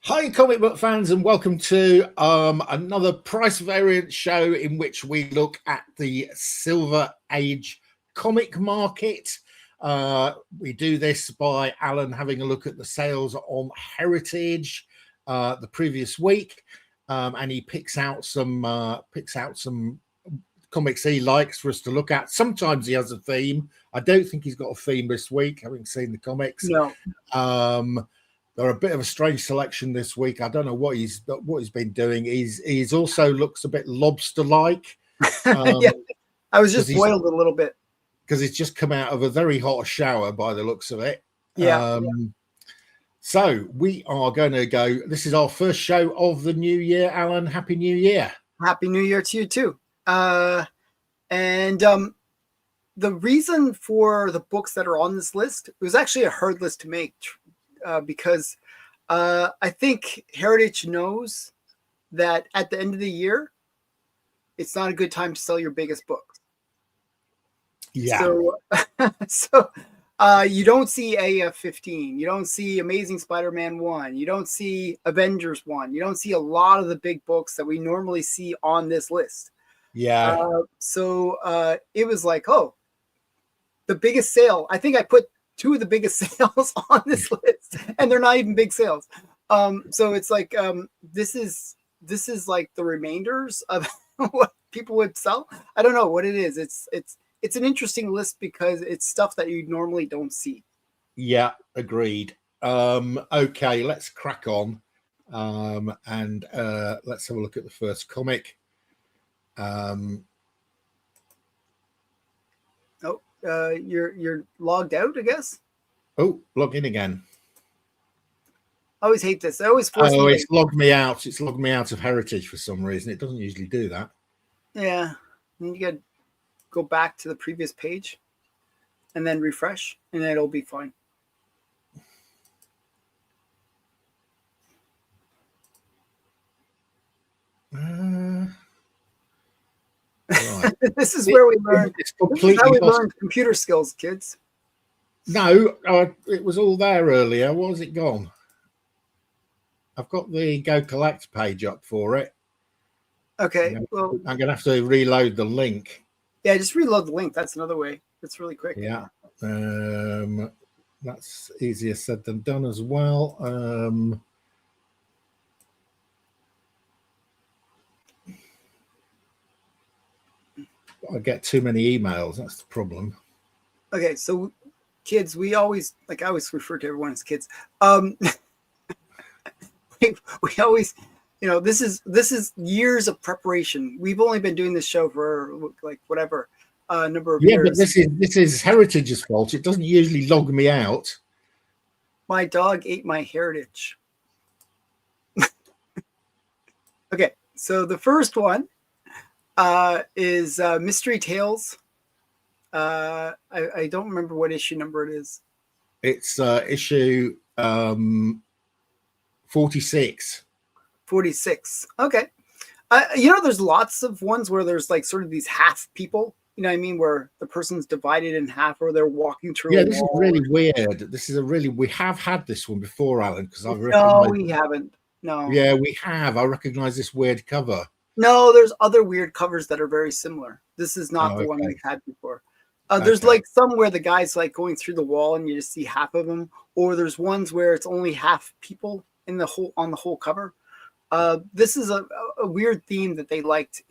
Hi, comic book fans, and welcome to another price variant show in which we look at the Silver Age comic market. We do this by Allan having a look at the sales on Heritage the previous week, and he picks out some comics he likes for us to look at. Sometimes he has a theme. I don't think he's got a theme this week, having seen the comics. No. They're a bit of a strange selection this week. I don't know what he's been doing. He's also looks a bit lobster-like. Yeah, I was just boiled a little bit because he's just come out of a very hot shower by the looks of it. Yeah. So we are going to go. This is our first show of the new year. Allan, Happy New Year! Happy New Year to you too. And the reason for the books that are on this list, it was actually a hard list to make. Because I think Heritage knows that at the end of the year, it's not a good time to sell your biggest books. Yeah. So you don't see AF 15. You don't see Amazing Spider-Man 1. You don't see Avengers 1. You don't see a lot of the big books that we normally see on this list. Yeah. So it was like, oh, the biggest sale. I think I put two of the biggest sales on this list, and they're not even big sales. So it's like this is like the remainders of what people would sell. I don't know what it is. It's an interesting list because it's stuff that you normally don't see. Yeah, agreed. Okay, let's crack on, and let's have a look at the first comic. You're logged out, I guess. Oh, log in again. I always hate this. I always force me. It's logged me out. It's logged me out of Heritage for some reason. It doesn't usually do that. Yeah, and you got to go back to the previous page, and then refresh, and it'll be fine. Right. This is where we learn. This is how we learn computer skills, kids. No, it was all there earlier. Why has it gone? I've got the Go Collect page up for it. Okay. Well, I'm going to have to reload the link. Yeah, just reload the link. That's another way. It's really quick. Yeah. That's easier said than done as well. I get too many emails. That's the problem. Okay, so kids, I always refer to everyone as kids. We always, this is years of preparation. We've only been doing this show for like whatever number of years. But this is Heritage's fault. It doesn't usually log me out. My dog ate my Heritage. Okay, so the first one is Mystery Tales. I don't remember what issue number it is. It's issue 46. 46. Okay. There's lots of ones where there's like sort of these half people. You know what I mean? Where the person's divided in half, or they're walking through. Yeah, this is really weird. We have had this one before, Allan, because I've recognized. No, we haven't. No. Yeah, we have. I recognize this weird cover. No, there's other weird covers that are very similar. This is not the one we've had before. There's like some where the guy's like going through the wall and you just see half of him, or there's ones where it's only half people on the whole cover. This is a weird theme that they liked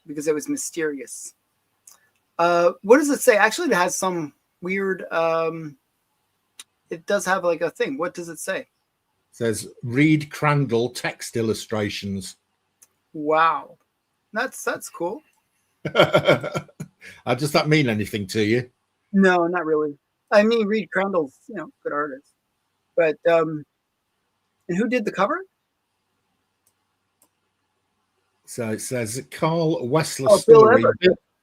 because it was mysterious. What does it say? Actually, it has some weird. It does have like a thing. What does it say? It says Reed Crandall text illustrations. Wow, that's cool. Does that mean anything to you? No, not really. I mean, Reed Crandall's good artist, but and who did the cover? So it says Carl Wessler story.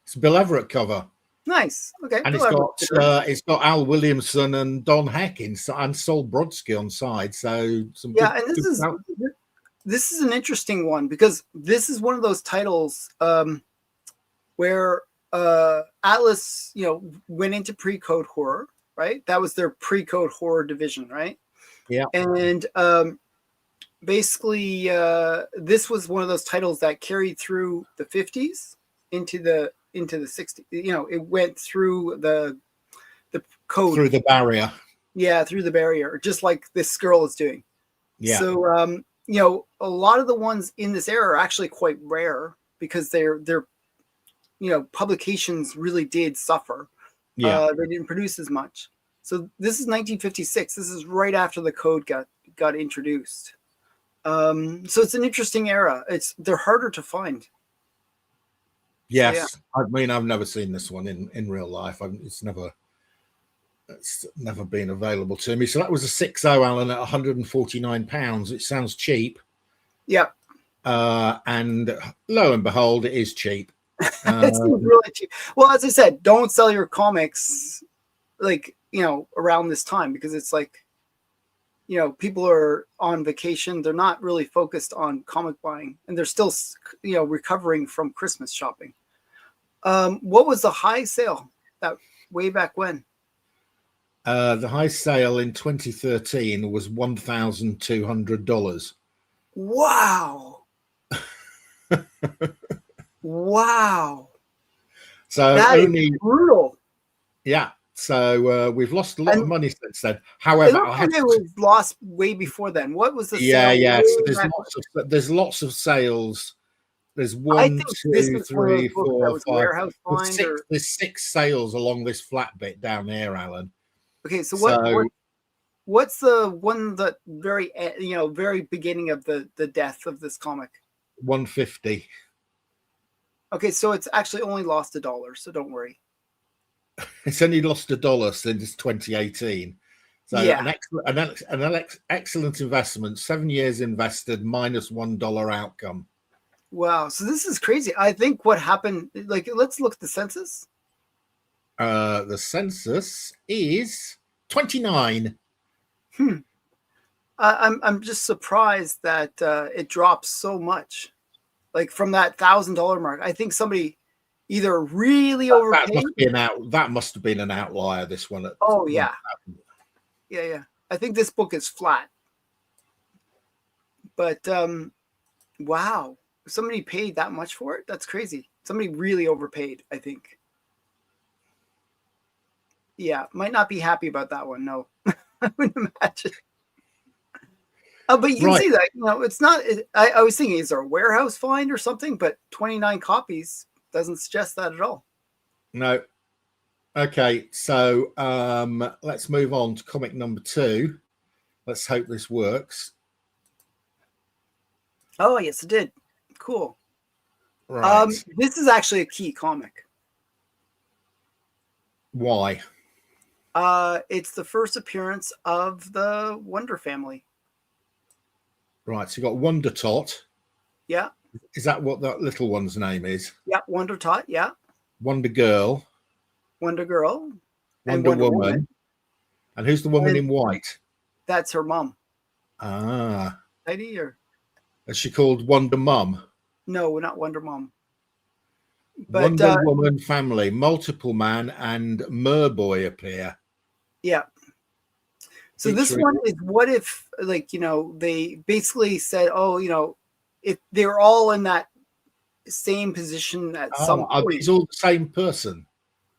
It's Bill Everett cover. Nice. Okay. And it's got Al Williamson and Don Heck and Sol Brodsky on side. So this is an interesting one because this is one of those titles where Atlas, went into pre-code horror, right? That was their pre-code horror division, right? Yeah. And basically, this was one of those titles that carried through the 50s into the 60s. You know, it went through the code, through the barrier. Yeah, through the barrier, just like this girl is doing. Yeah. So, you know, a lot of the ones in this era are actually quite rare because they're you know, publications really did suffer. Yeah. They didn't produce as much. So this is 1956. This is right after the code got introduced. So it's an interesting era. They're harder to find. Yes. So, yeah. I mean, I've never seen this one in real life. It's never been available to me. So that was a 6.0, Allan, at £149. It sounds cheap. Yeah. And lo and behold, it is cheap. It's really cheap. Well, as I said, don't sell your comics like, you know, around this time, because it's like, you know, people are on vacation. They're not really focused on comic buying, and they're still, you know, recovering from Christmas shopping. What was the high sale that way back when? The high sale in 2013 was $1,200. Wow. Wow. So that only is brutal. Yeah. So we've lost a lot of money since then. However, it was lost way before then. What was the sale? Yeah. So there's lots of sales. There's 1, 2, 3, 4, 5. There's 6 sales along this flat bit down here, Allan. Okay, so what's the one that very, you know, very beginning of the death of this comic? 150. Okay, so it's actually only lost $1, so don't worry. It's only lost $1 since 2018. So yeah, an excellent investment. 7 years invested, minus $1 outcome. Wow, so this is crazy. I think what happened, like, let's look at the census. The census is 29. I'm just surprised that it drops so much, like from that $1,000 mark. I think somebody either really overpaid. That must have been an outlier. This one. Oh yeah, yeah. I think this book is flat, but wow, somebody paid that much for it. That's crazy. Somebody really overpaid, I think. Yeah, might not be happy about that one. No, I wouldn't imagine. But you can see that, you know, it's not. I was thinking, is there a warehouse find or something? But 29 copies doesn't suggest that at all. No. Okay, so let's move on to comic number 2. Let's hope this works. Oh yes, it did. Cool. Right. This is actually a key comic. Why? It's the first appearance of the Wonder Family. Right, so you got Wonder Tot. Yeah. Is that what that little one's name is? Yeah, Wonder Tot, yeah. Wonder Girl. Wonder Girl. Wonder Woman. And who's the woman in white? That's her mom. Ah. Heidi, or? Is she called Wonder Mum? No, not Wonder Mom. But, Wonder Woman family, Multiple Man, and Merboy appear. Yeah. So this one is, what if, like, you know, they basically said, oh, you know, if they're all in that same position at some point. Are these all the same person?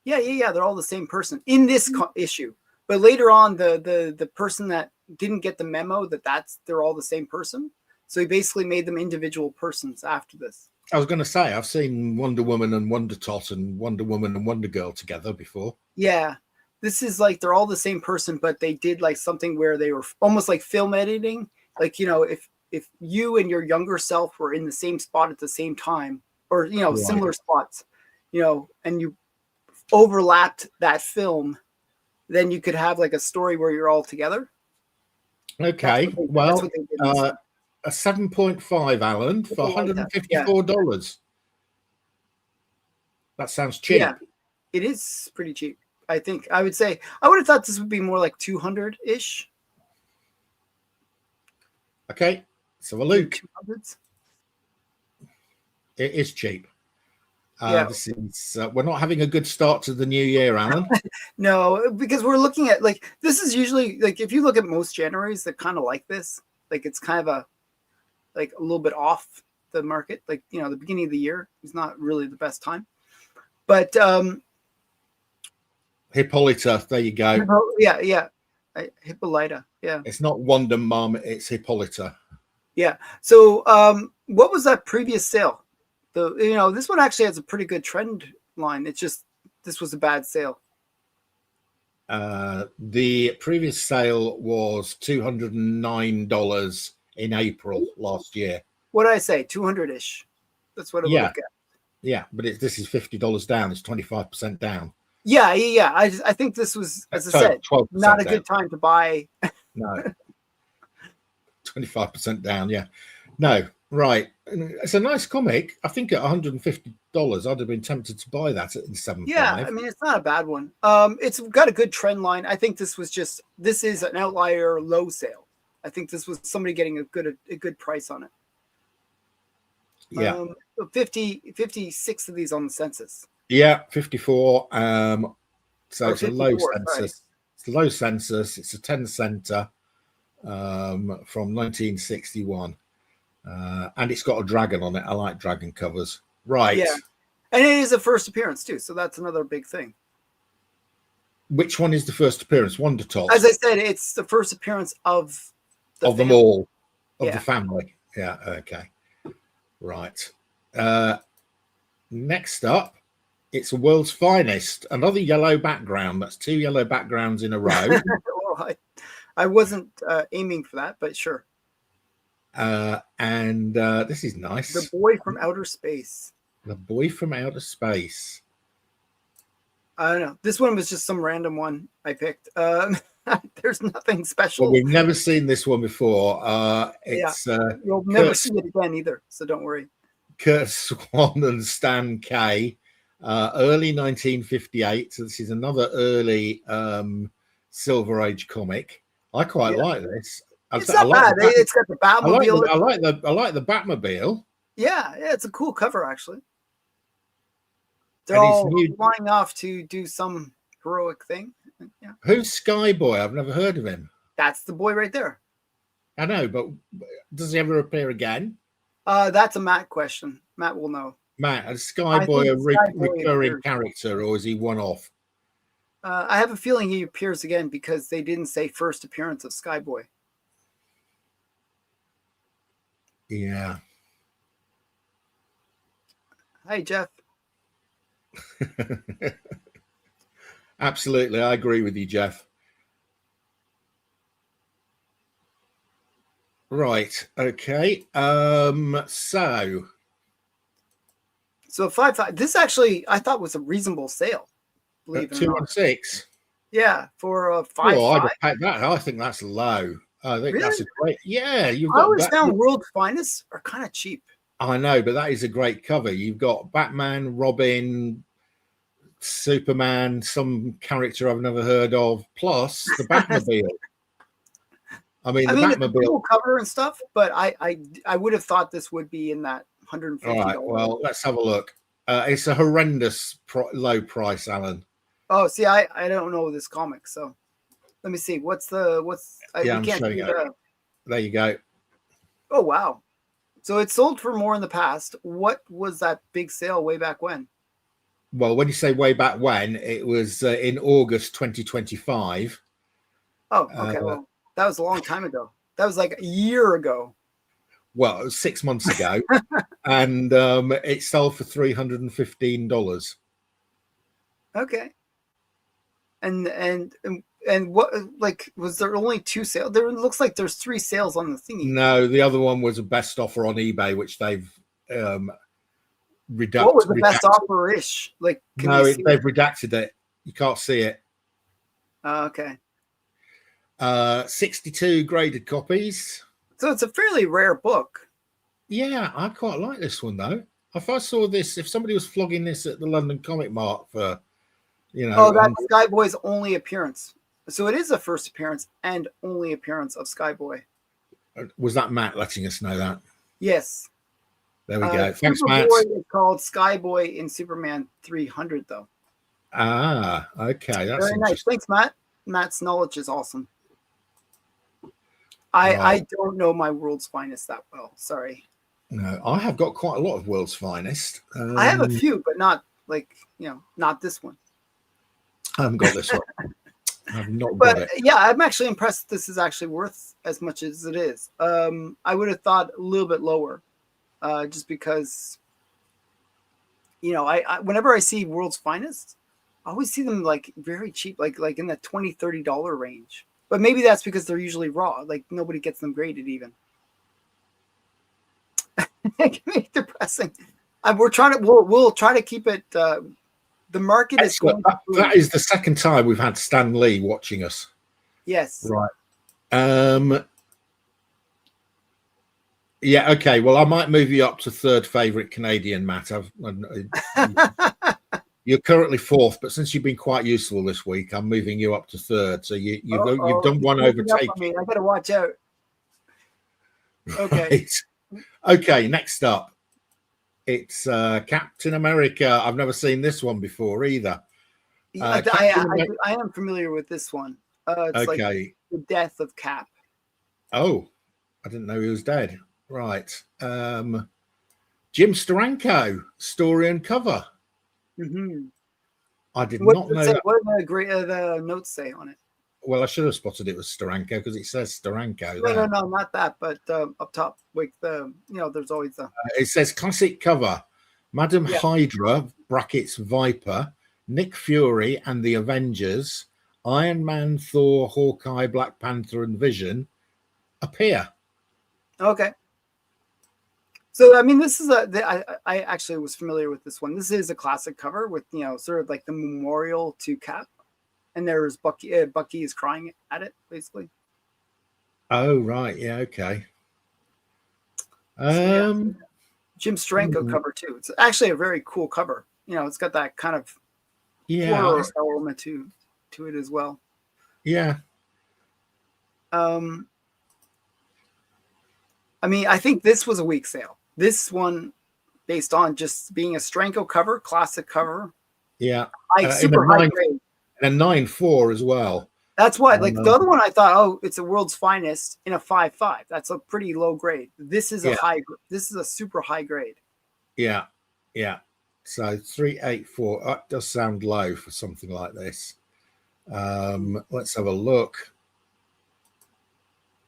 Yeah. They're all the same person in this issue. But later on, the person that didn't get the memo they're all the same person. So he basically made them individual persons after this. I was going to say, I've seen Wonder Woman and Wonder Tot and Wonder Woman and Wonder Girl together before. Yeah. This is like, they're all the same person, but they did like something where they were almost like film editing. Like, you know, if you and your younger self were in the same spot at the same time, or, you know, similar spots, you know, and you overlapped that film, then you could have like a story where you're all together. Okay. Well, a 7.5, Allan, for $154. That sounds cheap. Yeah, it is pretty cheap. I think I would say, I would have thought this would be more like 200-ish. Okay, so look, it is cheap. This is, we're not having a good start to the new year, Allan. No, because we're looking at, like, this is usually, like, if you look at most Januaries, they're kind of like this. Like, it's kind of like a little bit off the market. Like, you know, the beginning of the year is not really the best time. But Hippolyta, there you go. Yeah. Hippolyta. Yeah. It's not Wonder Mum, it's Hippolyta. Yeah. So what was that previous sale? This one actually has a pretty good trend line. It's just this was a bad sale. The previous sale was $209 in April last year. What did I say? 200-ish. That's what it would look at. Yeah, but this is $50 down. It's 25% down. Yeah. I think this was, as I said, not a good time to buy. No. 25% down, yeah. No, right. It's a nice comic. I think at $150, I'd have been tempted to buy that in 7.5. Yeah, I mean, it's not a bad one. It's got a good trend line. I think this is an outlier low sale. I think this was somebody getting a good price on it. Yeah. 56 of these on the census. Yeah, 54. So it's 54, a low census. Right. It's a low census. It's a 10-center from 1961. And it's got a dragon on it. I like dragon covers. Right. Yeah. And it is a first appearance too, so that's another big thing. Which one is the first appearance? Wonder Tots. As I said, it's the first appearance of them all, of the family. Yeah. Okay. Right. Next up, it's a World's Finest. Another yellow background. That's 2 yellow backgrounds in a row. Well, I wasn't aiming for that, but sure. And this is nice. The Boy from Outer Space. The Boy from Outer Space. I don't know. This one was just some random one I picked. There's nothing special. Well, we've never seen this one before. You'll never see it again either, so don't worry. Kurt Swan and Stan Kay, early 1958. So this is another early Silver Age comic. I quite like this. It's not bad. It's got the Batmobile. I like the Batmobile. Yeah, it's a cool cover actually. They're all flying off to do some heroic thing. Yeah. Who's Skyboy? I've never heard of him. That's the boy right there. I know, but does he ever appear again? That's a Matt question. Matt will know. Matt, is Skyboy a recurring character, or is he one-off? I have a feeling he appears again because they didn't say first appearance of Skyboy. Yeah. Hi, Jeff. Absolutely, I agree with you, Jeff. Right. Okay. So 5.5. This actually I thought was a reasonable sale. Believe it or not. 216. Yeah, for a 5.5. Oh, I'd have paid that. I think that's low. I think that's a great. Yeah, I always found World's Finest are kind of cheap. I know, but that is a great cover. You've got Batman, Robin, Superman, some character I've never heard of, plus the Batmobile. I mean, the Batmobile, it's a cool cover and stuff, but I would have thought this would be in that $150. All right, well, let's have a look. It's a horrendous low price, Alan. Oh, see, I don't know this comic, so let me see. I'm showing you. There you go. Oh wow! So it sold for more in the past. What was that big sale way back when? Well, when you say way back when, it was in August 2025. Oh, okay. Well, that was a long time ago. That was like a year ago. Well, it was 6 months ago, and it sold for $315. Okay. And what, like, was there only 2 sales? There looks like there's 3 sales on the thingy. No, the other one was a best offer on eBay, which they've redacted. What was the best offer-ish? Like, they've redacted it. You can't see it. Okay. 62 graded copies. So it's a fairly rare book. Yeah, I quite like this one though. If I saw this, if somebody was flogging this at the London Comic Mart for, that's Skyboy's only appearance. So it is a first appearance and only appearance of Skyboy. Was that Matt letting us know that? Yes. There we go. Thanks, Superboy Matt. Is called Skyboy in Superman 300, though. Ah, okay. That's very nice. Thanks, Matt. Matt's knowledge is awesome. I don't know my World's Finest that well. Sorry. No, I have got quite a lot of World's Finest. I have a few, but not not this one. I haven't got this one. I've not But got it. yeah, I'm actually impressed this is actually worth as much as it is. I would have thought a little bit lower, just because, I whenever I see World's Finest, I always see them like very cheap, like in the $20-$30 range. But maybe that's because they're usually raw. Like nobody gets them graded even. It can be depressing. We'll try to keep it. The market is going. That is the second time we've had Stan Lee watching us. Yes. Right. Yeah. Okay. Well, I might move you up to third favorite Canadian, Matt. You're currently fourth, but since you've been quite useful this week, I'm moving you up to third. So you've done one overtake. I got to watch out. Okay. Right. Okay. Next up, it's Captain America. I've never seen this one before either. I am familiar with this one. It's like the death of Cap. Oh, I didn't know he was dead. Right. Jim Steranko, story and cover. Mm-hmm. I did not know that. What did the notes say on it? Well, I should have spotted it was Steranko because it says Steranko. No, not that, but up top, like there's always a. It says classic cover, Madam Hydra (brackets Viper), Nick Fury and the Avengers, Iron Man, Thor, Hawkeye, Black Panther, and Vision appear. Okay. So I mean, this is I actually was familiar with this one. This is a classic cover with sort of like the memorial to Cap, and there's Bucky. Bucky is crying at it, basically. Oh right, yeah, okay. Jim Steranko cover too. It's actually a very cool cover. It's got that kind of horror element to it as well. Yeah. I mean, I think this was a weak sale. This one, based on just being a Steranko cover, classic cover. Yeah. Super high grade. And a 9.4 as well. That's why, the other one I thought, oh, it's a World's Finest in a 5.5. That's a pretty low grade. This is this is a super high grade. Yeah. Yeah. So 384. That does sound low for something like this. Let's have a look.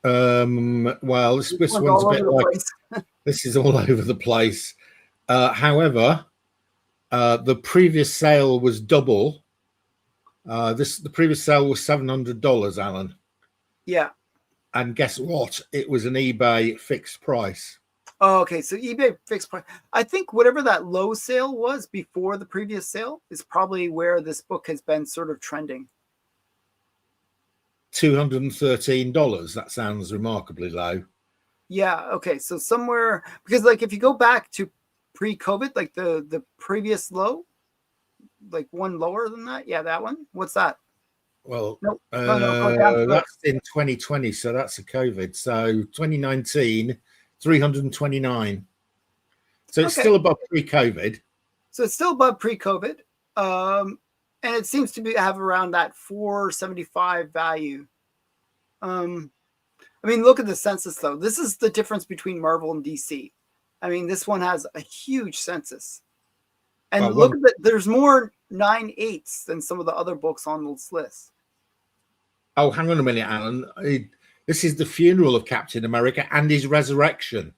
Well, this one's a bit like this is all over the place. However, the previous sale was double. The previous sale was $700, Alan. Yeah. And guess what? It was an eBay fixed price. Oh, okay. So eBay fixed price. I think whatever that low sale was before the previous sale is probably where this book has been sort of trending. $213. That sounds remarkably low. Yeah. Okay. So somewhere, because if you go back to pre-COVID, like the previous low, like one lower than that. Yeah, that one. What's that? Well, nope. That's in 2020, so that's a COVID. So 2019, 329. So it's still above pre-COVID. So it's still above pre-COVID. And it seems to have around that 475 value. I mean, look at the census though. This is the difference between Marvel and DC. I mean, this one has a huge census. And look at there's more 9/8s than some of the other books on this list. Oh, hang on a minute, Alan. This is the funeral of Captain America and his resurrection.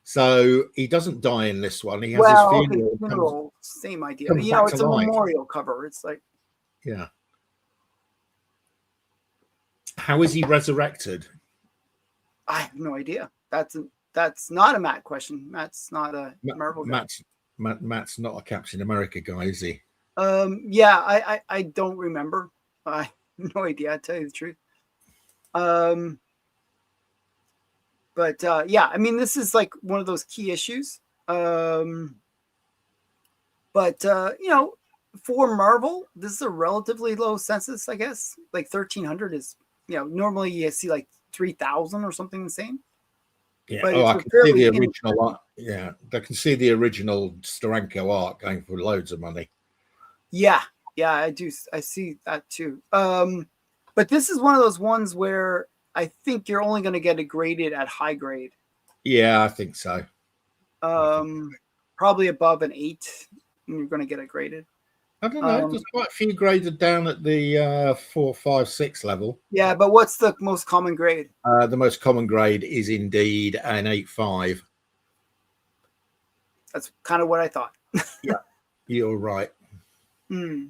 So he doesn't die in this one. He has his funeral. Funeral, same idea. It's a memorial cover. It's like, yeah. How is he resurrected? I have no idea. That's not a Matt question. Matt's not a Marvel guy. Matt's not a Captain America guy, is he? Yeah, I don't remember. I have no idea, to tell you the truth. But yeah, I mean, this is like one of those key issues. But for Marvel, this is a relatively low census, I guess. Like 1,300 is, normally you see like 3,000 or something insane. Yeah, I can see the original art. Yeah, I can see the original Steranko art going for loads of money. Yeah, I do. I see that too. But this is one of those ones where I think you're only going to get it graded at high grade. Yeah, I think so. Probably above an 8, and you're going to get it graded. I don't know. There's quite a few graded down at the 4, 5, 6 level. Yeah, but what's the most common grade? The most common grade is indeed an 8.5. That's kind of what I thought. Yeah, you're right. Mm.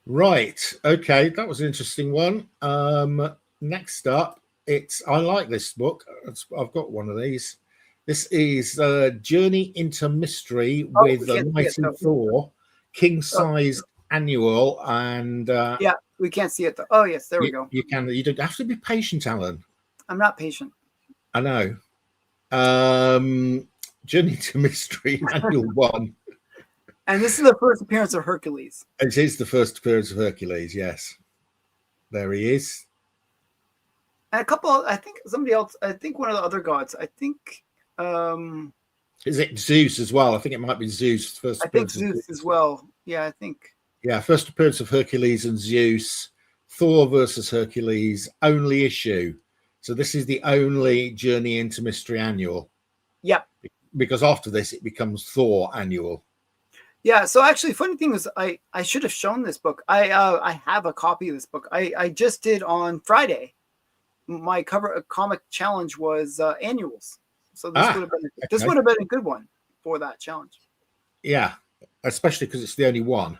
Right. Okay, that was an interesting one. Next up, I like this book. I've got one of these. This is Journey into Mystery with a Mighty Thor, king size annual, and yeah, we can't see it though. Oh yes, there we go. You can. You don't have to be patient, Alan. I'm not patient. I know. Journey to Mystery Annual 1. And this is the first appearance of Hercules. It is the first appearance of Hercules, yes. There he is. And a couple, I think somebody else, I think one of the other gods, I think. Is it Zeus as well? I think it might be Zeus. First I think Zeus as well. Yeah, I think. Yeah, first appearance of Hercules and Zeus. Thor versus Hercules, only issue. So this is the only Journey into Mystery Annual. Yeah. Because after this, it becomes Thor Annual. Yeah, so actually, funny thing is, I should have shown this book. I have a copy of this book. I just did on Friday. My comic challenge was annuals, so this would have been a good one for that challenge. Yeah, especially because it's the only one.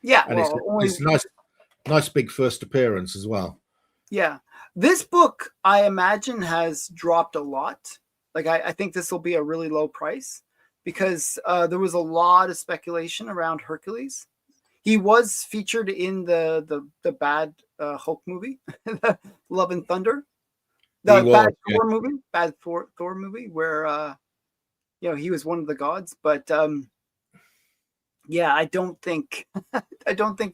Yeah, and it's nice big first appearance as well. Yeah, this book I imagine has dropped a lot. Like I think this will be a really low price. Because there was a lot of speculation around Hercules. He was featured in the bad Hulk movie, Love and Thunder, bad Thor movie, where he was one of the gods. But yeah, I don't think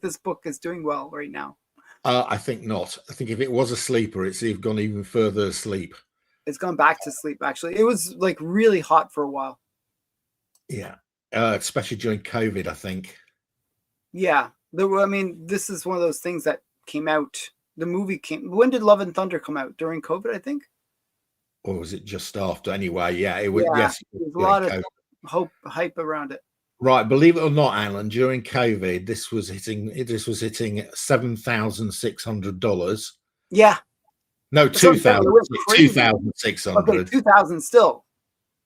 this book is doing well right now. I think not. I think if it was a sleeper, it's gone even further asleep. It's gone back to sleep. Actually, it was like really hot for a while. Yeah, especially during COVID, I think. Yeah, this is one of those things that came out. The movie came. When did Love and Thunder come out? During COVID, I think. Or was it just after? Anyway, yeah, it was. Yeah, yes, there's a lot of hype around it. Right, believe it or not, Alan, during COVID, this was hitting $7,600. Yeah. No, 2,600. Okay, 2,000 still.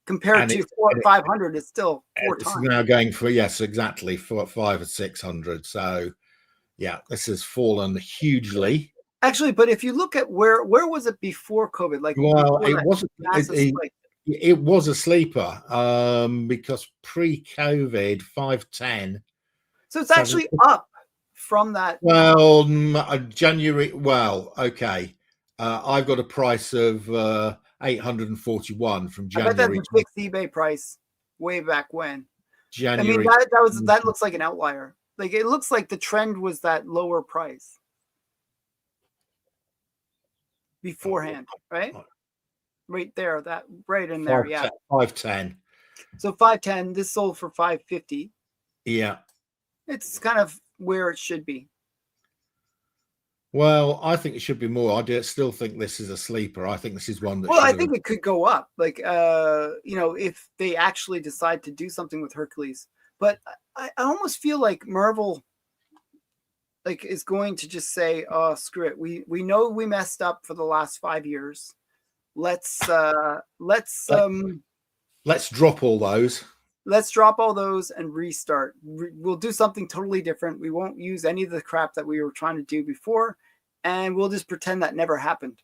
Compared to 500, it's still 4 times. It's now going for exactly 500 or 600. So, yeah, this has fallen hugely. Actually, but if you look at where was it before COVID? Like, well, it wasn't. It was a sleeper because pre-COVID 510. So it's actually up from that. Well, January. Well, okay. I've got a price of 841 from January. I bet that's a fixed eBay price way back when. January. I mean, that looks like an outlier. Like it looks like the trend was that lower price beforehand, right? Right there, that right in there, yeah. 510. So 510. This sold for 550. Yeah, it's kind of where it should be. Well, I think it should be more. I still think this is a sleeper. I think this is one that. Well, I think it could go up, like if they actually decide to do something with Hercules. But I almost feel like Marvel, like, is going to just say, "Oh, screw it. We know we messed up for the last 5 years. Let's drop all those. Let's drop all those and restart. We'll do something totally different. We won't use any of the crap that we were trying to do before, and we'll just pretend that never happened."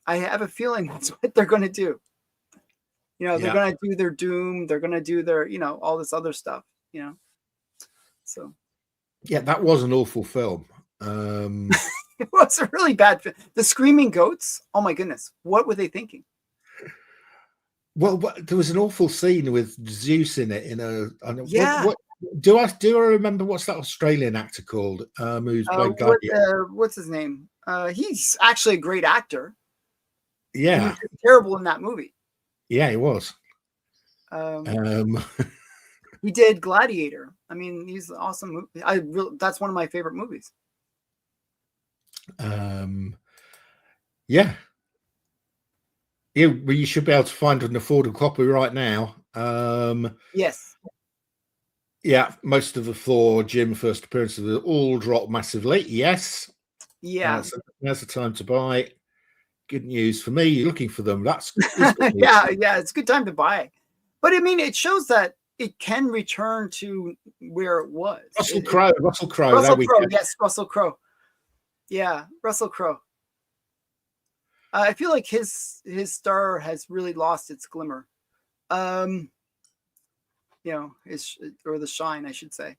I have a feeling that's what they're going to do. They're going to do their Doom. They're going to do their, all this other stuff, So. Yeah, that was an awful film. It was a really bad film. The Screaming Goats. Oh, my goodness. What were they thinking? Well, there was an awful scene with Zeus in it. Yeah. Do I remember what's that Australian actor called? Who's played what's his name? He's actually a great actor. Yeah. He was terrible in that movie. Yeah, he was. He did Gladiator. I mean, he's an awesome movie. That's one of my favorite movies. Yeah. Yeah, well, you should be able to find an affordable copy right now. Yes. Yeah, most of the Thor Jim first appearances are all dropped massively. Yes. Yeah. So now's the time to buy. Good news for me. You're looking for them. That's good news. Yeah, it's a good time to buy. But I mean, it shows that it can return to where it was. Russell Crowe. Yes, Russell Crowe. Yeah, Russell Crowe. I feel like his star has really lost its glimmer. You know, or the shine, I should say.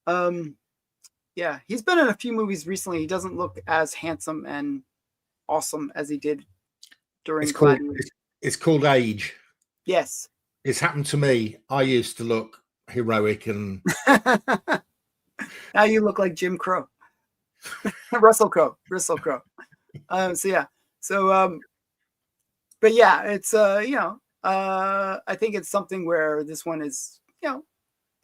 Yeah, he's been in a few movies recently. He doesn't look as handsome and awesome as he did during Gladiator. It's called age. Yes. It's happened to me. I used to look heroic and now you look like Jim Crow. Russell Crowe. So yeah. So but yeah, it's you know, I think it's something where this one is, you know,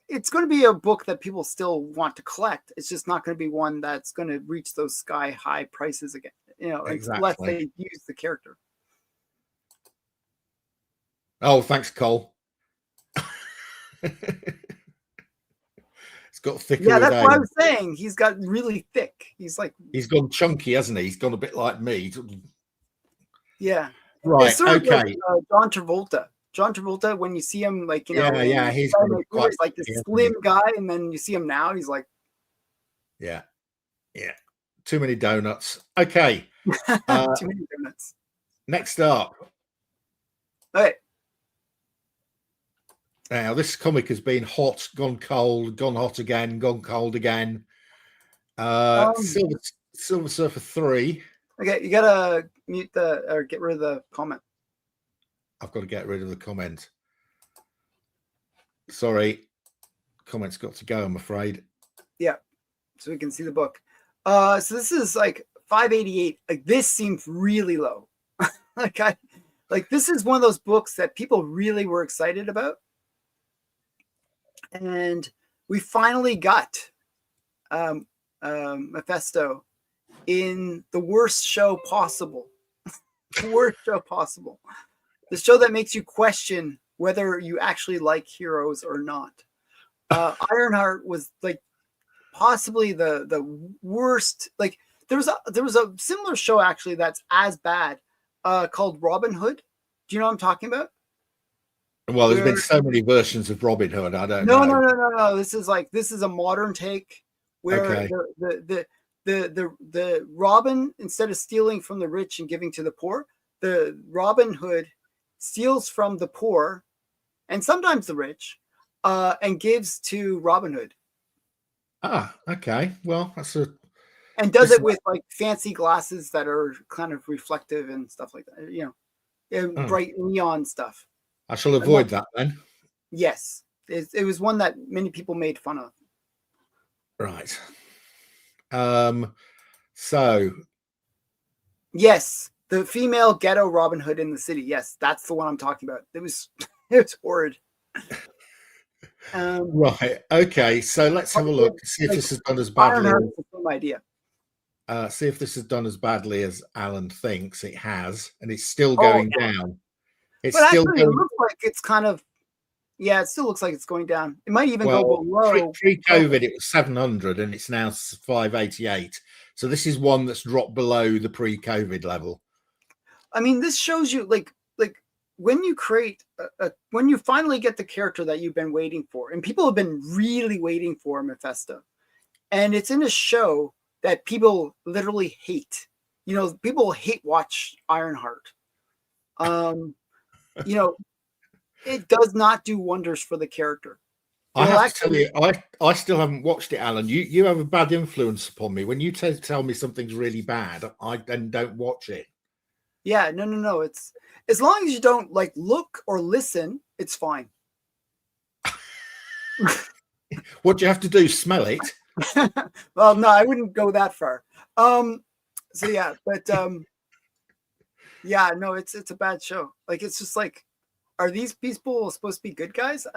it's going to be a book that people still want to collect. It's just not going to be one that's going to reach those sky high prices again, you know, unless they use the character. Oh, thanks, Cole. It's got thicker. Yeah, that's what I was saying. He's got really thick. He's gone chunky, hasn't he? He's gone a bit like me. Yeah. Right. Okay. Like, John Travolta. John Travolta, when you see him, like, you know, he's like this slim guy, and then you see him now, he's like, yeah. Too many donuts. Okay. Too many donuts. Next up. Okay. Now, this comic Has been hot, gone cold, gone hot again, gone cold again. Silver Surfer 3. Okay, you gotta mute or get rid of the comment. I've got to get rid of the comment. Sorry. Comment's got to go, I'm afraid. Yeah. So we can see the book. So this is like 588. Like, this seems really low. This is one of those books that people really were excited about. And we finally got Mephisto in the worst show possible. The show that makes you question whether you actually like heroes or not. Ironheart was like possibly the worst. Like, there was a similar show actually that's as bad, called Robin Hood. Do you know what I'm talking about? Well, there's been so many versions of Robin Hood. I don't know. No. This is a modern take where the Robin, instead of stealing from the rich and giving to the poor, the Robin Hood steals from the poor and sometimes the rich, and gives to Robin Hood. Ah, okay. Well, and does it with like fancy glasses that are kind of reflective and stuff like that, you know, bright neon stuff. I shall avoid that then. Yes, it was one that many people made fun of. Right. So. Yes, the female ghetto Robin Hood in the city. Yes, that's the one I'm talking about. It was horrid. Right. Okay. So let's have a look. See if this has done as badly. Idea. See if this has done as badly as Allan thinks it has, and it's still going down. It looks like it's kind of. Yeah, it still looks like it's going down. It might even go below. Pre-COVID, it was 700, and it's now 588. So this is one that's dropped below the pre-COVID level. I mean, this shows you like when you create when you finally get the character that you've been waiting for, and people have been really waiting for Mephisto, and it's in a show that people literally hate. You know, people hate watch Ironheart. You know, it does not do wonders for the character. I have to tell you, I still haven't watched it, Allan. You have a bad influence upon me. When you tell me something's really bad, I then don't watch it. Yeah, no. It's as long as you don't like look or listen, it's fine. What do you have to do? Smell it? Well, no, I wouldn't go that far. So yeah, but yeah, no, it's a bad show. Like, it's just like, are these people supposed to be good guys?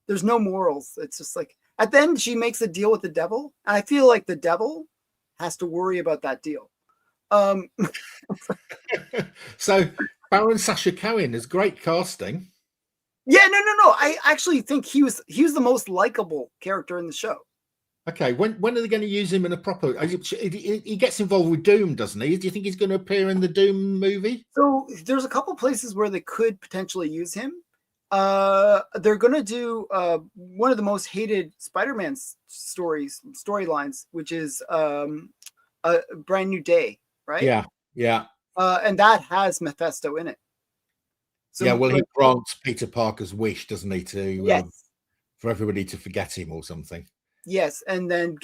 There's no morals. It's just like, at the end she makes a deal with the devil, and I feel like the devil has to worry about that deal. So Baron Sacha Cohen is great casting. Yeah, no. I actually think he was the most likable character in the show. Okay, when are they going to use him in a proper? He gets involved with Doom, doesn't he? Do you think he's going to appear in the Doom movie? So there's a couple places where they could potentially use him. They're going to do one of the most hated Spider-Man storylines, which is a Brand New Day, right? Yeah. And that has Mephisto in it. So, yeah, well, he grants Peter Parker's wish, doesn't he, to yes. For everybody to forget him or something. Yes, and then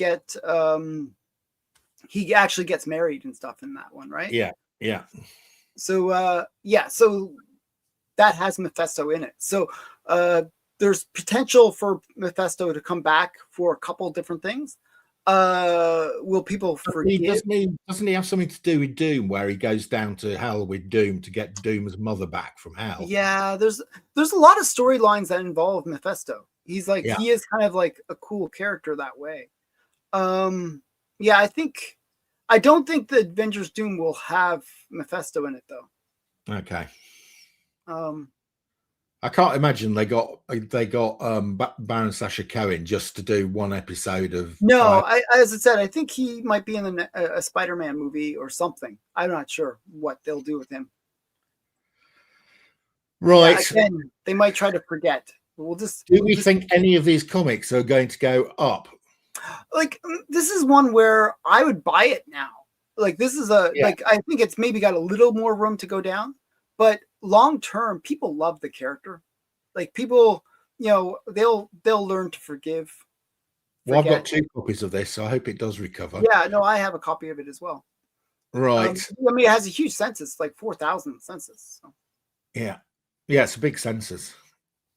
he actually gets married and stuff in that one, right? Yeah. So so that has Mephisto in it. So there's potential for Mephisto to come back for a couple different things. Will people forgive? Doesn't he have something to do with Doom, where he goes down to hell with Doom to get Doom's mother back from hell? Yeah, there's a lot of storylines that involve Mephisto. He's like he is kind of like a cool character that way. Yeah, I don't think the Avengers Doom will have Mephisto in it though. Okay. I can't imagine they got Baron Sacha Cohen just to do one episode of. No, as I said, I think he might be in a Spider-Man movie or something. I'm not sure what they'll do with him. Right. Yeah, again, they might try to forget. Do we think any of these comics are going to go up? Like, this is one where I would buy it now. Like, this is like, I think it's maybe got a little more room to go down, but long term, people love the character. Like, people, they'll learn to forgive. Well, I've got 2 copies of this, so I hope it does recover. Yeah, no, I have a copy of it as well. Right. I mean, it has a huge census, like 4,000 census. So. Yeah, it's a big census.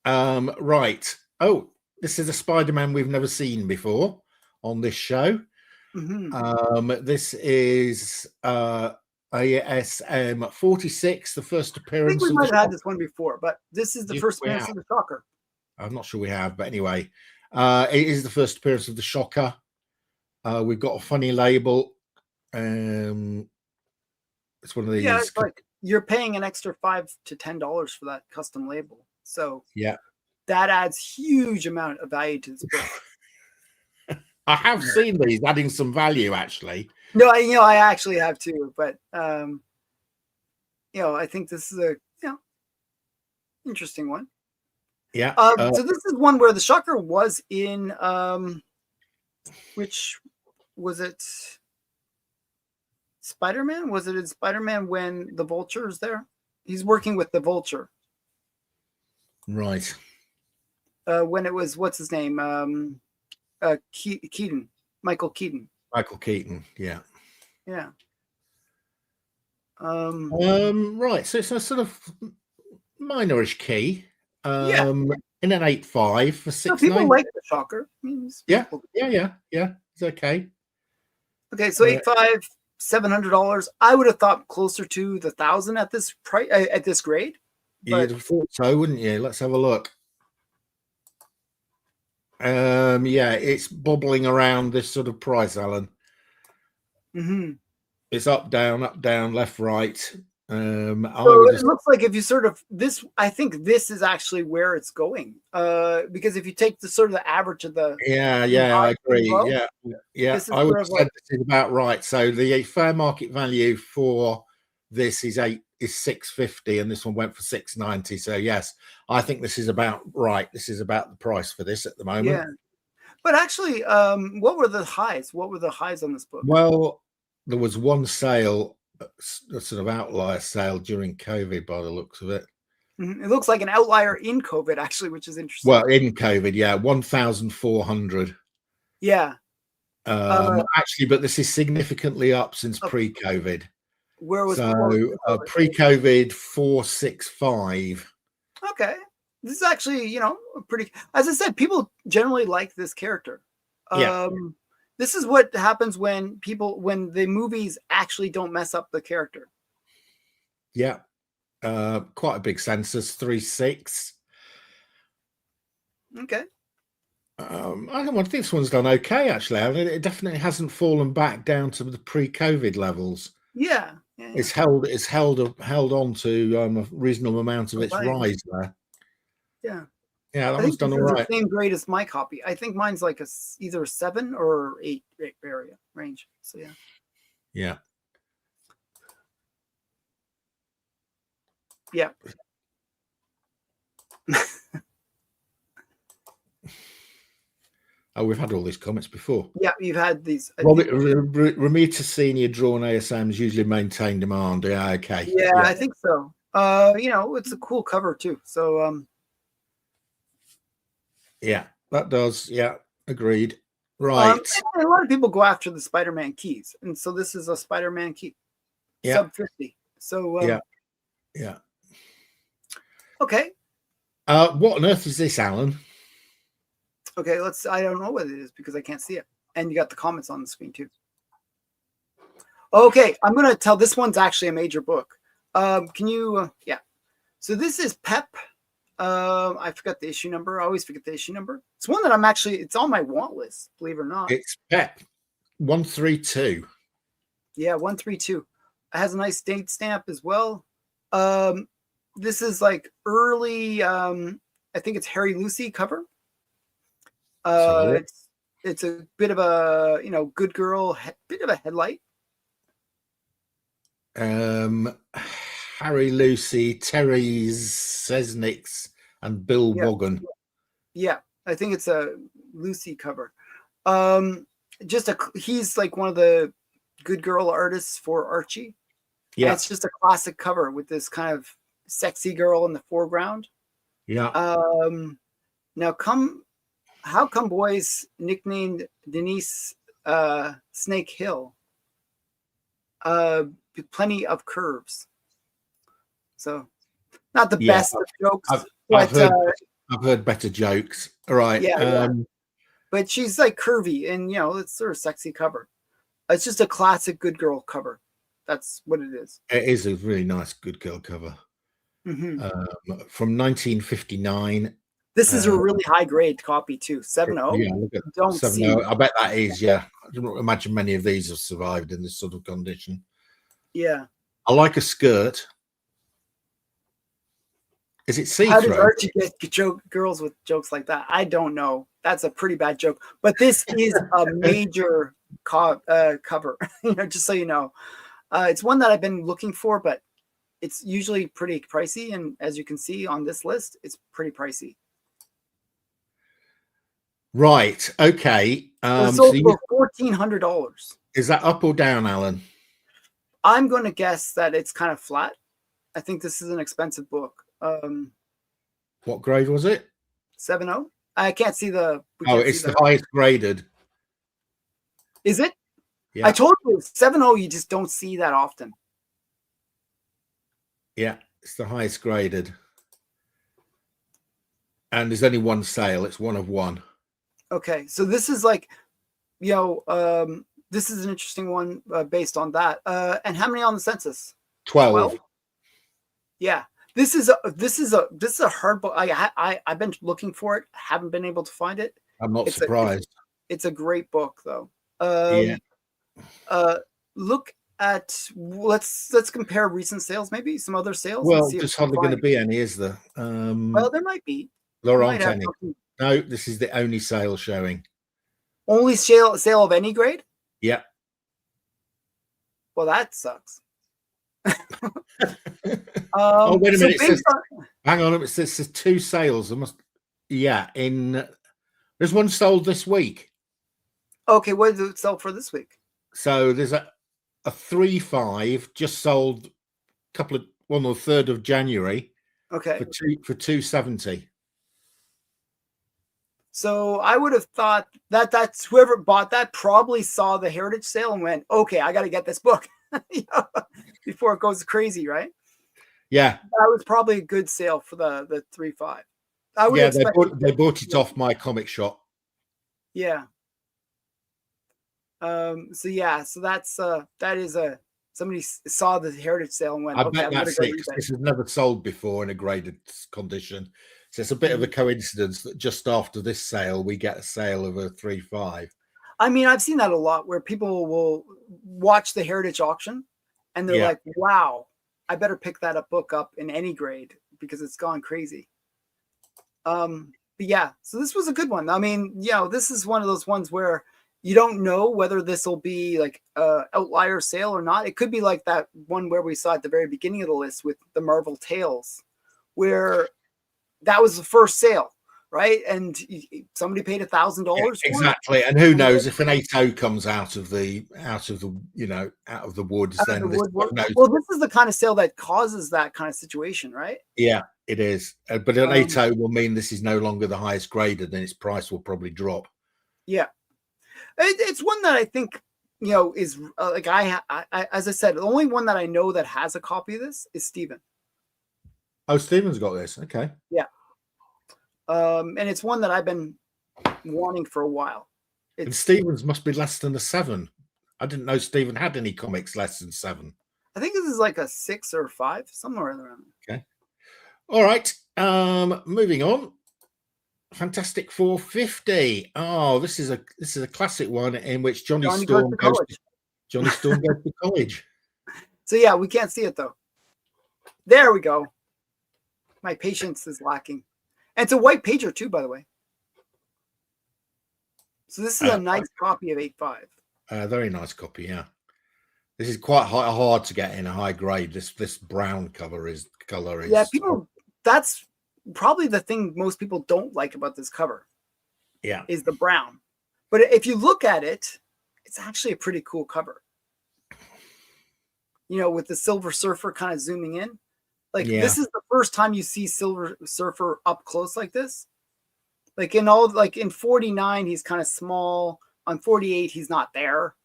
Right. Oh, this is a Spider-Man we've never seen before on this show. Mm-hmm. This is ASM 46, the first appearance. I think we might have had this one before, but this is the first appearance of the Shocker. I'm not sure we have, but anyway, it is the first appearance of the Shocker. We've got a funny label. It's one of these. Yeah, it's like you're paying an extra $5 to $10 for that custom label. So that adds huge amount of value to this book. I have seen these adding some value, actually. No, I actually have too, but I think this is a interesting one. Yeah. So this is one where the Shocker was in which was it? Spider-Man? Was it in Spider-Man when the Vulture is there? He's working with the Vulture. Right. When it was, what's his name? Keaton. Michael Keaton. Michael Keaton, yeah. Yeah. Right. So it's a sort of minorish key. In an 8.5 for 6.9. People like the Shocker. Yeah. It's okay. Okay, so 8.5, $700. I would have thought closer to the 1,000 at this price at this grade. You'd have thought so, wouldn't you? Let's have a look. It's bobbling around this sort of price, Alan. Mm-hmm. It's up, down, left, right. So it looks like if you sort of this, I think this is actually where it's going. Because if you take the sort of the average of the I agree. Yeah. I would have said this is about right. So the fair market value for this is $650, and this one went for $690. So yes, I think this is about right. This is about the price for this at the moment. Yeah. But actually, what were the highs? What were the highs on this book? Well, there was one sale, a sort of outlier sale during COVID, by the looks of it. Mm-hmm. It looks like an outlier in COVID, actually, which is interesting. Well, in COVID, 1,400. Yeah. Actually, but this is significantly up since pre-COVID. Where was pre-COVID 465? Okay, this is actually pretty. As I said, people generally like this character. This is what happens when the movies actually don't mess up the character. Yeah. Quite a big census, 3.6. Okay. I think this one's done okay, actually. I mean, it definitely hasn't fallen back down to the pre-COVID levels. Yeah. It's held on to a reasonable amount of its rise there. Yeah. Yeah, that one's done all right. The same grade as my copy. I think mine's like either a 7 or 8 area range. So yeah. Yeah. Yeah. Oh, we've had all these comments before. Yeah, you've had these. Ramita Senior drawn ASMs usually maintain demand. Yeah, okay. Yeah, I think so. It's a cool cover too. So yeah, that does. Yeah, agreed. Right. A lot of people go after the Spider-Man keys, and so this is a Spider-Man key. Yeah. Sub 50. So yeah. Okay. What on earth is this, Alan? Okay, I don't know what it is because I can't see it. And you got the comments on the screen too. Okay, I'm going to tell this one's actually a major book. Can you, yeah. So this is Pep. I forgot the issue number. I always forget the issue number. It's one that it's on my want list, believe it or not. It's Pep 132. Yeah, 132. It has a nice date stamp as well. This is like early, I think it's Harry Lucy cover. It's a bit of a good girl, bit of a headlight. Harry Lucy, Terry Sesniks, and Bill Wogan. Yeah, I think it's a Lucy cover. He's like one of the good girl artists for Archie. Yeah, and it's just a classic cover with this kind of sexy girl in the foreground. Yeah. Now how come boys nicknamed Denise Snake Hill? Plenty of curves. So not the best of jokes. I've heard better jokes. All right. Yeah, but she's like curvy and it's sort of sexy cover. It's just a classic good girl cover. That's what it is. It is a really nice good girl cover. Mm-hmm. From 1959. This is a really high grade copy too. 7.0. Yeah, look at 7.0. I bet that is. Yeah, I don't imagine many of these have survived in this sort of condition. Yeah, I like a skirt. Is it see-through? How does Archie get girls with jokes like that? I don't know. That's a pretty bad joke. But this is a major cover. Just so you know, it's one that I've been looking for, but it's usually pretty pricey. And as you can see on this list, it's pretty pricey. Right. Okay. So for $1,400. Is that up or down, Alan? I'm going to guess that it's kind of flat. I think this is an expensive book. What grade was it? 7.0. I can't see the. It's the highest graded. Is it? Yeah. I told you 7.0. You just don't see that often. Yeah, it's the highest graded. And there's only one sale. It's one of one. Okay, so this is like, this is an interesting one based on that. And how many on the census? 12. Yeah, this is a hard book. I've been looking for it, haven't been able to find it. I'm not surprised. It's a great book though. Look at let's compare recent sales, maybe some other sales. Well, there's hardly going to be any, is there? Well, there might be. There aren't any. No, this is the only sale showing. Only sale of any grade? Yeah. Well, that sucks. Oh, wait a minute. Hang on. It says 2 sales. There's one sold this week. Okay, what did it sell for this week? So there's a 3.5 just sold on the 3rd of January. Okay. For $270. So I would have thought that's whoever bought that probably saw the Heritage sale and went, okay, I got to get this book before it goes crazy, right? Yeah. That was probably a good sale for the 3.5. They bought it off my comic shop. Yeah. So that's that is somebody saw the Heritage sale and went, I bet that's it. This has never sold before in a graded condition. So it's a bit of a coincidence that just after this sale, we get a sale of a 3.5. I mean, I've seen that a lot where people will watch the Heritage auction and they're like, wow, I better pick that book up in any grade because it's gone crazy. But yeah, so this was a good one. I mean, this is one of those ones where you don't know whether this will be like a outlier sale or not. It could be like that one where we saw at the very beginning of the list with the Marvel Tales, where that was the first sale. Right, and somebody paid $1,000. Exactly, and who knows if an 8.0 comes out of the woods, then well, this is the kind of sale that causes that kind of situation, right? Yeah, it is. But an 8.0 will mean this is no longer the highest graded, and its price will probably drop. Yeah, it's one that I think is like I as I said, the only one that I know that has a copy of this is Steven. Oh, Steven's got this. Okay. Yeah. And it's one that I've been wanting for a while. And Stevens must be less than a 7. I didn't know Steven had any comics less than 7. I think this is like a 6 or 5, somewhere around there. Okay. All right. Moving on. Fantastic 450. Oh, this is a classic one in which Johnny Storm goes to college. So yeah, we can't see it though. There we go. My patience is lacking. And it's a white pager too, by the way. So this is a nice copy of 8.5. Very nice copy, yeah. This is quite hard to get in a high grade. This brown color is. Yeah, that's probably the thing most people don't like about this cover. Yeah, is the brown. But if you look at it, it's actually a pretty cool cover. With the Silver Surfer kind of zooming in. This is the first time you see Silver Surfer up close like this. In 49, he's kind of small. On 48, he's not there.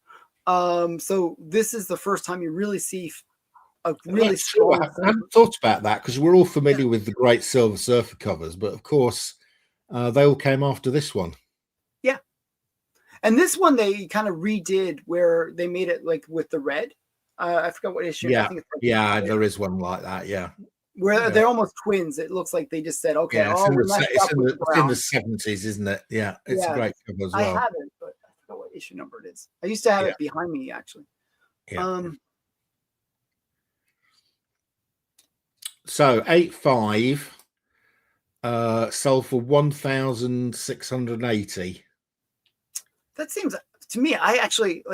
So this is the first time you really see a really strong. I hadn't thought about that because we're all familiar with the great Silver Surfer covers, but of course, they all came after this one. Yeah, and this one they kind of redid where they made it like with the red. I forgot what issue. Yeah, I think it's there is one like that. Yeah, where they're almost twins. It looks like they just said, "Okay, it's in the 70s, isn't it?" Yeah, it's a great cover as well. I have it, but I forgot what issue number it is. I used to have it behind me actually. Yeah. So 8.5 sold for 1,680. That seems to me. I actually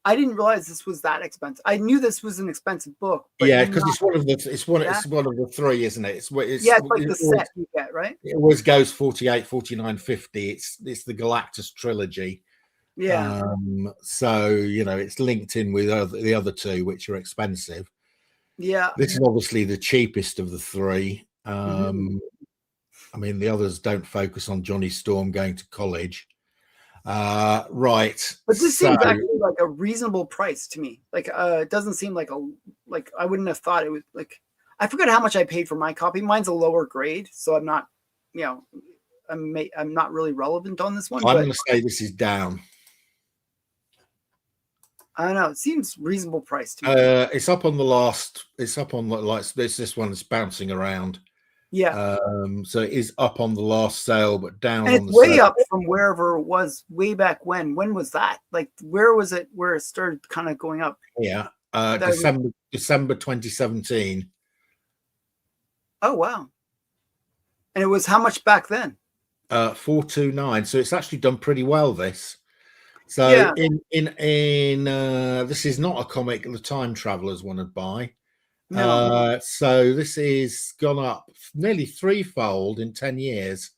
I didn't realize this was that expensive. I knew this was an expensive book. But because it's one of the 3, isn't it? It's like the set you get, right? It always goes 48, 49, 50. It's the Galactus trilogy. Yeah. So it's linked in with the other 2, which are expensive. Yeah. This is obviously the cheapest of the 3. I mean, the others don't focus on Johnny Storm going to college. Right. But this seems actually like a reasonable price to me. It doesn't seem like I wouldn't have thought it was I forgot how much I paid for my copy. Mine's a lower grade, so I'm not, I'm not really relevant on this one. I'm going to say this is down. I don't know. It seems reasonable price to me. It's up on the last. It's up on this one is bouncing around. Yeah. So it is up on the last sale, but down. And on it's the way sale. up from wherever it was way back when. When was that? Where was it? Where it started kind of going up? Yeah. December 2017. Oh wow. And it was how much back then? 429. So it's actually done pretty well. This. So in this is not a comic the time travelers want to buy. No. So this is gone up nearly 3-fold in 10 years,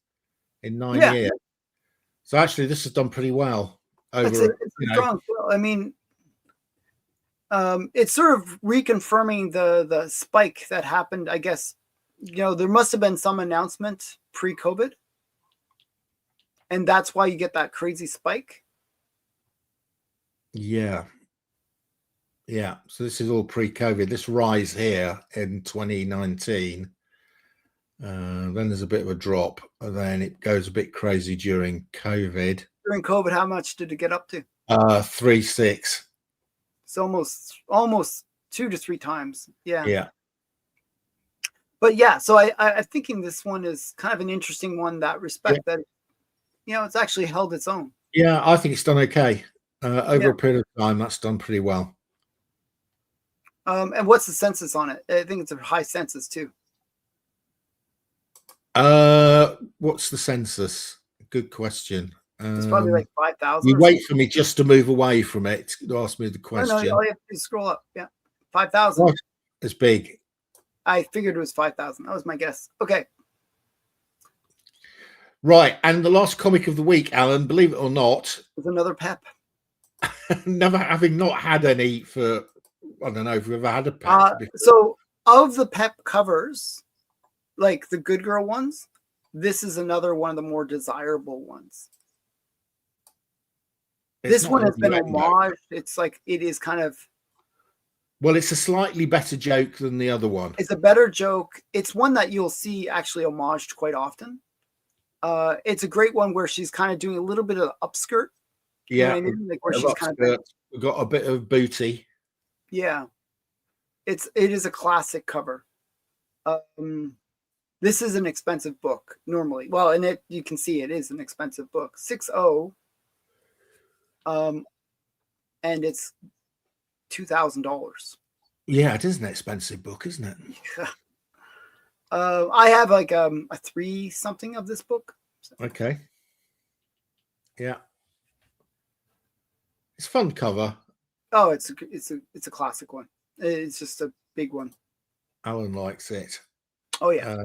in 9 years. So actually, this has done pretty well. It's a strong. I mean, it's sort of reconfirming the spike that happened. I guess there must have been some announcement pre-COVID, and that's why you get that crazy spike. Yeah. So this is all pre-COVID. This rise here in 2019. Then there's a bit of a drop, and then it goes a bit crazy during COVID. During COVID, how much did it get up to? 3.6. It's almost 2 to 3 times. Yeah. But yeah, so I'm thinking this one is kind of an interesting one in that respect, that it's actually held its own. Yeah, I think it's done okay. Over a period of time, that's done pretty well. And what's the census on it? I think it's a high census too. What's the census? Good question. It's probably like 5,000. You wait for me just to move away from it to ask me the question. Oh, no, all you have to do is scroll up. Yeah, 5,000. It's big. I figured it was 5,000. That was my guess. Okay. Right, and the last comic of the week, Alan, believe it or not, was another Pep. Never having not had any for, I don't know if we've ever had a Pep. So of the Pep covers, like the Good Girl ones, this is another one of the more desirable ones. This one has been homaged. It's like, it is kind of, well, it's a slightly better joke than the other one. It's a better joke. It's one that you'll see actually homaged quite often. It's a great one where she's kind of doing a little bit of upskirt. Yeah, you know what I mean? Like where she's kind of, we've got a bit of booty. Yeah, it is a classic cover. This is an expensive book normally. Well, and you can see it is an expensive book. 6.0. And it's $2,000. Yeah, it is an expensive book, isn't it? Yeah. I have like a 3 something of this book. Okay. Yeah. It's fun cover. Oh, it's a classic one. It's just a big one. Alan likes it. Oh yeah.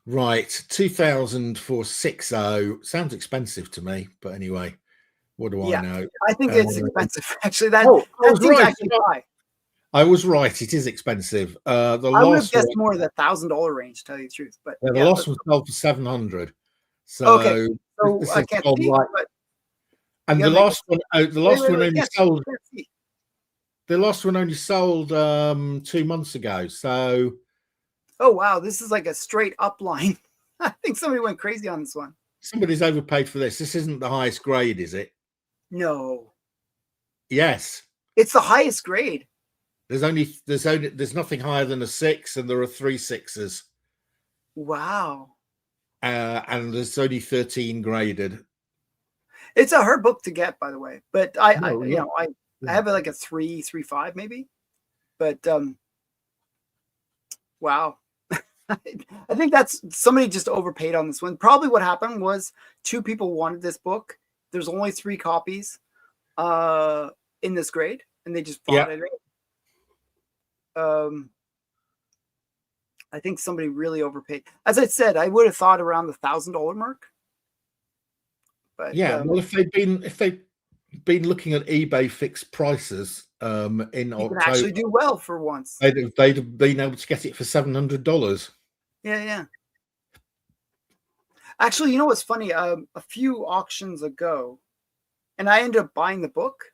Right, 2,000 for 6.0 sounds expensive to me, but anyway, what do I know? I think it's expensive. Actually, that seems right. actually high. I was right. It is expensive. I would have guessed more of the $1,000 range, to tell you the truth. But the last one sold for 700. So, okay. So I can't see, right. And the last one only sold. The last one only sold 2 months ago. So. Oh wow, this is like a straight up line. I think somebody went crazy on this one. Somebody's overpaid for this. This isn't the highest grade, is it? No. Yes. It's the highest grade. There's nothing higher than a 6, and there are 3 6s. Wow. And there's only 13 graded. It's a hard book to get, by the way. But I have like a 3.5 maybe. But wow. I think that's somebody just overpaid on this one. Probably what happened was 2 people wanted this book. There's only 3 copies in this grade, and they just bought it. I think somebody really overpaid. As I said, I would have thought around the $1,000 mark. But well, if they've been looking at eBay fixed prices in October, can actually do well for once. They'd have been able to get it for $700. Yeah. Actually, you know what's funny? A few auctions ago, and I ended up buying the book.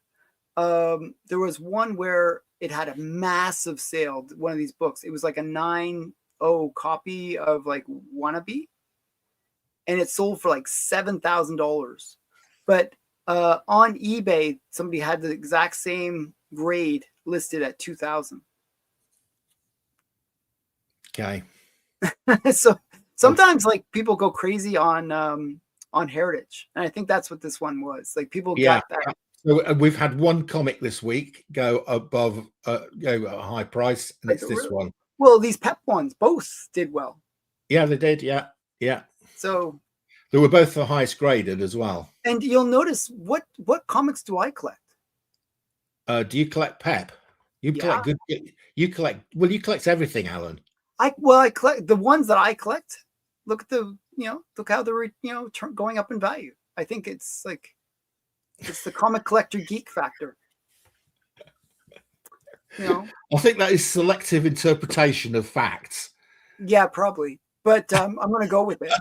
There was one where it had a massive sale. One of these books. It was like a 9.0 copy of like Wannabe, and it sold for like $7,000. But on eBay, somebody had the exact same grade listed at $2,000. Okay. So sometimes like people go crazy on heritage, and I think that's what this one was. Like people got that. So we've had one comic this week go above, go at a high price, and it's this one. Well, these Pep ones both did well. Yeah, they did. Yeah. So they were both the highest graded as well. And you'll notice what comics do I collect? Do you collect Pep? You collect good. You collect everything, Alan. I collect the ones that I collect. Look at look how they're going up in value. I think it's the comic collector geek factor. I think that is selective interpretation of facts. Yeah, probably. But I'm going to go with it.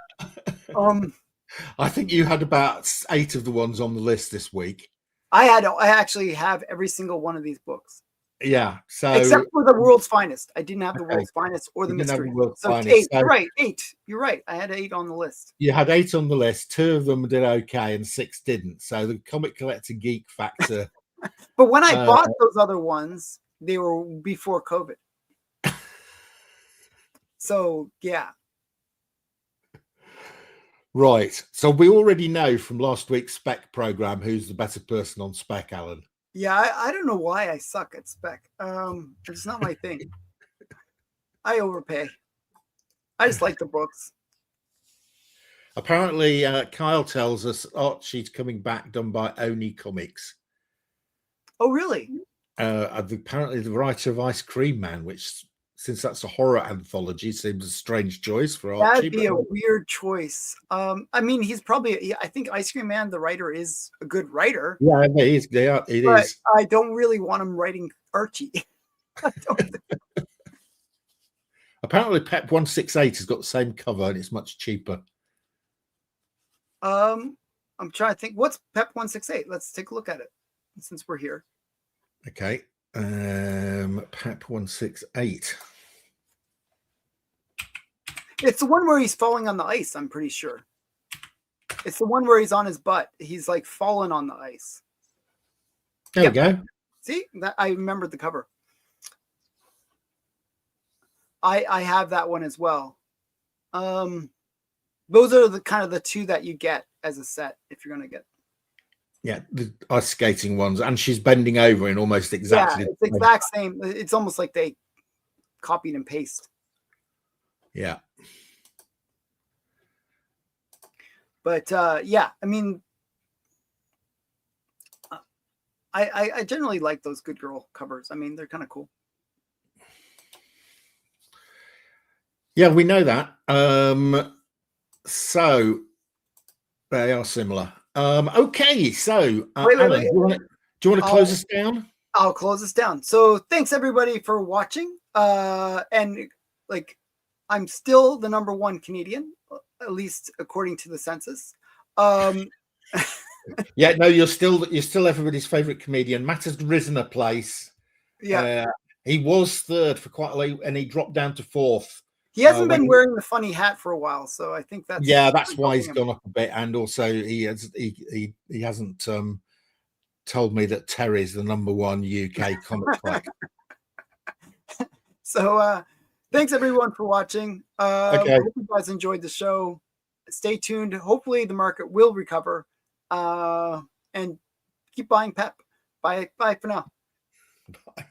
I think you had about 8 of the ones on the list this week. I actually have every single one of these books. Yeah. So except for the World's Finest. I didn't have the World's Finest or the Mystery. So 8. You're right. 8. You're right. I had 8 on the list. You had 8 on the list. 2 of them did okay and 6 didn't. So the comic collector geek factor. But when I bought those other ones, they were before COVID. So yeah. Right. So we already know from last week's spec program who's the better person on spec, Alan. Yeah, I don't know why I suck at spec. It's not my thing. I overpay. I just like the books. Apparently, Kyle tells us Archie's coming back, done by Oni Comics. Oh, really? Apparently, the writer of Ice Cream Man, which, since that's a horror anthology, seems a strange choice for Archie. That'd be a weird choice. I mean, he's probably. I think Ice Cream Man, the writer, is a good writer. Yeah, it is. It is. I don't really want him writing Archie. I don't think. Apparently, Pep 168 has got the same cover and it's much cheaper. I'm trying to think. What's Pep 168? Let's take a look at it since we're here. Okay. Pep 168. It's the one where he's falling on the ice, I'm pretty sure. It's the one where he's on his butt. He's like falling on the ice. There we go. See? I remembered the cover. I have that one as well. Those are the kind of the two that you get as a set if you're going to get. Yeah, the ice skating ones, and she's bending over in almost exactly. Yeah, it's the exact same. It's almost like they copied and pasted. Yeah. But yeah, I mean, I generally like those Good Girl covers. I mean, they're kind of cool. Yeah, we know that. So they are similar. Okay, so Alan, do you want to close us down? I'll close us down. So thanks everybody for watching. And like, I'm still the #1 Canadian, at least according to the census. Yeah, no, you're still everybody's favorite comedian. Matt has risen a place. Yeah, he was third for quite a late, and he dropped down to fourth. He hasn't been wearing the funny hat for a while, so I think that's why he's gone up a bit. And also, he hasn't told me that Terry's the #1 UK comic book. So thanks everyone for watching. Okay. Hope you guys enjoyed the show. Stay tuned. Hopefully the market will recover. And keep buying Pep. Bye for now. Bye.